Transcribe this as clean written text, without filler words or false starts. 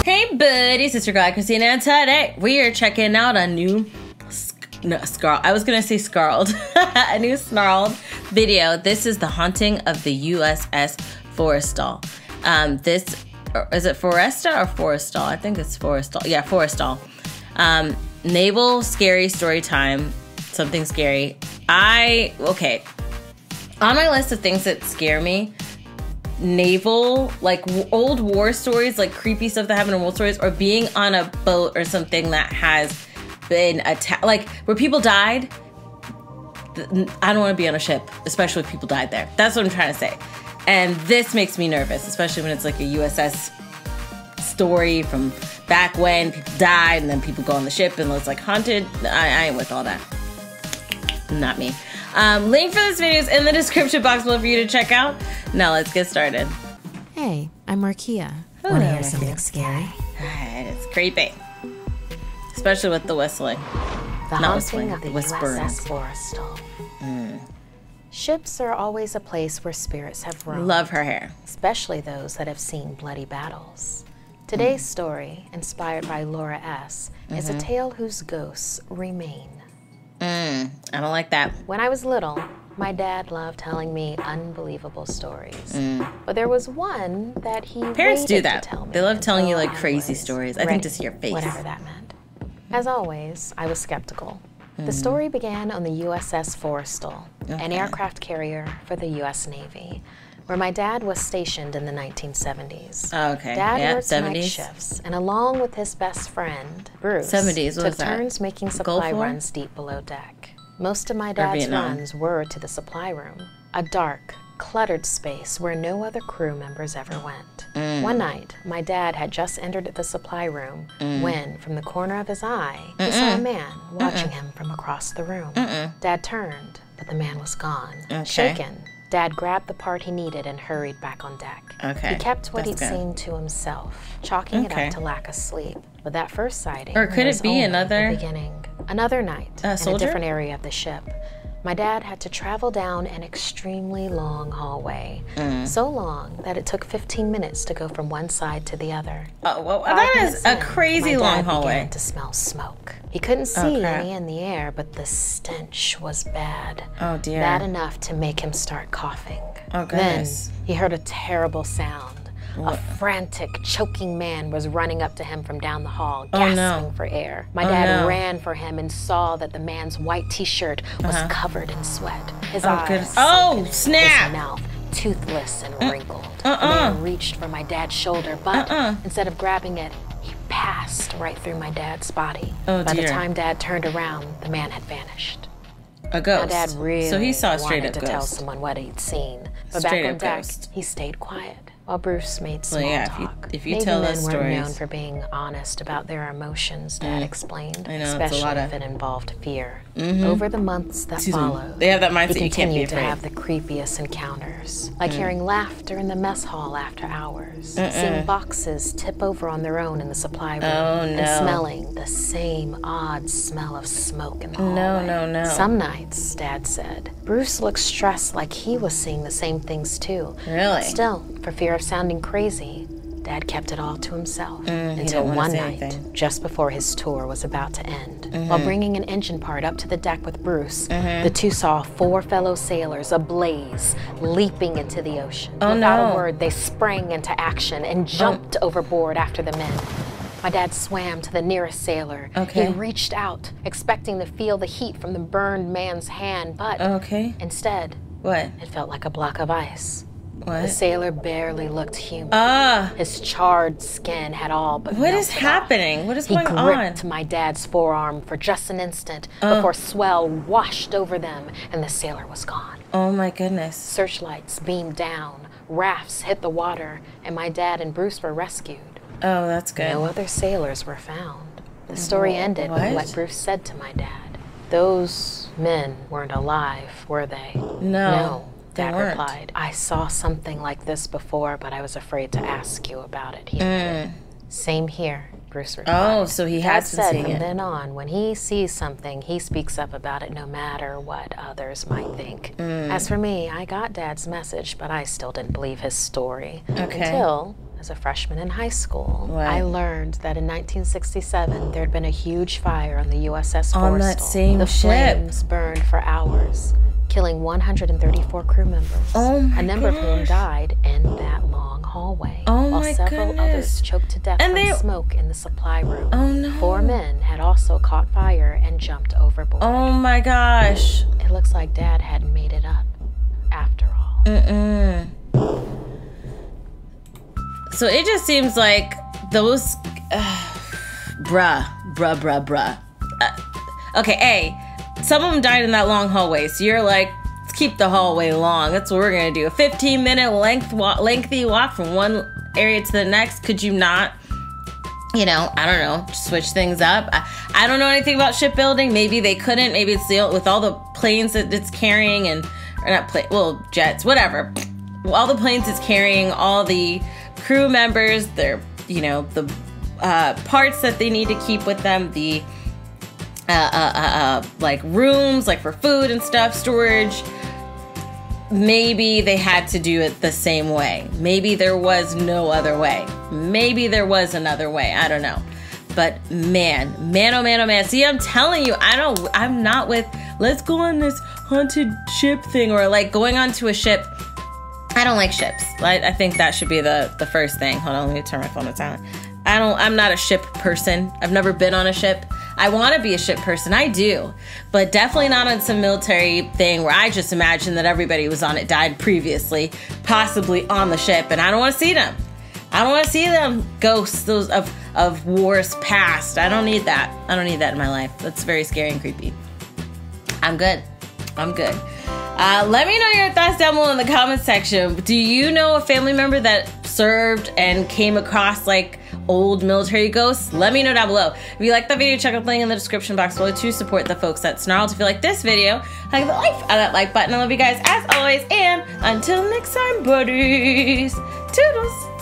Hey buddies, it's your girl AyChristene, and today we are checking out a new a new Snarled video. This is the haunting of the USS Forrestal. Is it Forrestal or Forrestal? I think it's Forrestal. Yeah, Forrestal. Naval scary story time. Something scary. Okay. On my list of things that scare me, naval, like old war stories, like creepy stuff that happened in world stories, or being on a boat or something that has been attacked, like where people died. I don't want to be on a ship, especially if people died there. That's what I'm trying to say. And this makes me nervous, especially when it's like a USS story from back when people died and then people go on the ship and it's like haunted. I ain't with all that. Not me. Link for this video is in the description box below for you to check out. Now let's get started. Hey, I'm Markia. Want to hear something scary? It's creepy. Especially with the whistling. The haunting of the USS Forrestal. Ships are always a place where spirits have roamed. Love her hair. Especially those that have seen bloody battles. Today's story, inspired by Laura S., is a tale whose ghosts remain. I don't like that. When I was little, my dad loved telling me unbelievable stories. But there was one that he Parents do that. To tell me. They love telling you like crazy stories. I think to see your face. Whatever that meant. As always, I was skeptical. The story began on the USS Forrestal, an aircraft carrier for the U.S. Navy, where my dad was stationed in the 1970s. Dad worked night shifts, and along with his best friend, Bruce, took turns making supply runs deep below deck. Most of my dad's runs were to the supply room, a dark, cluttered space where no other crew members ever went. One night, my dad had just entered the supply room when, from the corner of his eye, he saw a man watching him from across the room. Dad turned, but the man was gone. Shaken, Dad grabbed the part he needed and hurried back on deck. He kept what he'd seen to himself, chalking it up to lack of sleep. But that first sighting was only the beginning. Another night, in a different area of the ship, my dad had to travel down an extremely long hallway. So long that it took 15 minutes to go from one side to the other. That is a crazy long hallway. My dad began to smell smoke. He couldn't see any in the air, but the stench was bad. Oh dear. Bad enough to make him start coughing. Oh goodness. Then he heard a terrible sound. A frantic, choking man was running up to him from down the hall, gasping for air. My dad ran for him and saw that the man's white t-shirt was covered in sweat. His eyes snap! His mouth toothless and wrinkled. The man reached for my dad's shoulder, but instead of grabbing it, he passed right through my dad's body. By the time Dad turned around, the man had vanished. A ghost. My dad really so he saw wanted to tell someone what he'd seen. But back on deck, he stayed quiet. While Bruce made small talk. If you tell us stories. Navy men were known for being honest about their emotions, Dad explained, especially if it involved fear. Over the months that followed, they have that mindset he you can't be continued to have the creepiest encounters, like hearing laughter in the mess hall after hours, seeing boxes tip over on their own in the supply room, and smelling the same odd smell of smoke in the hallway. Some nights, Dad said, Bruce looked stressed, like he was seeing the same things too. Really? Still, for fear of sounding crazy, Dad kept it all to himself until one night, just before his tour was about to end. While bringing an engine part up to the deck with Bruce, the two saw 4 fellow sailors ablaze, leaping into the ocean. Without a word, they sprang into action and jumped overboard after the men. My dad swam to the nearest sailor. He reached out, expecting to feel the heat from the burned man's hand, but instead, it felt like a block of ice. The sailor barely looked human. His charred skin had all but What is happening? What is going on? He gripped my dad's forearm for just an instant before swell washed over them and the sailor was gone. Oh my goodness. Searchlights beamed down, rafts hit the water, and my dad and Bruce were rescued. Oh, that's good. No other sailors were found. The story ended with what Bruce said to my dad. Those men weren't alive, were they? No. Dad replied, I saw something like this before, but I was afraid to ask you about it. He admitted. Same here, Bruce replied. Oh, so he has been seeing it. From then on, when he sees something, he speaks up about it no matter what others might think. As for me, I got Dad's message, but I still didn't believe his story. Until was a freshman in high school, What? I learned that in 1967 there had been a huge fire on the USS Forrestal. On that same the ship. flames burned for hours, killing 134 crew members. Oh my A number of whom gosh. died in that long hallway, Oh while my several goodness. others choked to death And from they- smoke in the supply room. Oh no. 4 men had also caught fire and jumped overboard. Oh my gosh. It looks like Dad hadn't made it up after all. Mm-mm. So it just seems like those, bruh. Okay, some of them died in that long hallway, so you're like, let's keep the hallway long. That's what we're gonna do. A 15-minute lengthy walk from one area to the next. Could you not, I don't know, switch things up? I don't know anything about shipbuilding. Maybe they couldn't. Maybe it's with all the planes that it's carrying jets, whatever. All the planes it's carrying, all the crew members, their, the parts that they need to keep with them, the like rooms, like for food and stuff, storage. Maybe they had to do it the same way. Maybe there was no other way. Maybe there was another way. I don't know. But man, oh man. See, I'm telling you, I'm not with, let's go on this haunted ship thing, or like going onto a ship. I don't like ships. I think that should be the first thing. Hold on, let me turn my phone on silent. I'm not a ship person. I've never been on a ship. I want to be a ship person. I do. But definitely not on some military thing where I just imagine that everybody was on it, died previously, possibly on the ship, and I don't want to see them. I don't want to see them ghosts, those of wars past. I don't need that. I don't need that in my life. That's very scary and creepy. I'm good. Let me know your thoughts down below in the comment section. Do you know a family member that served and came across like old military ghosts? Let me know down below. If you like the video, check out the link in the description box below to support the folks at Snarled. If you like this video, hug the life out of that like button. I love you guys as always, and until next time, buddies. Toodles.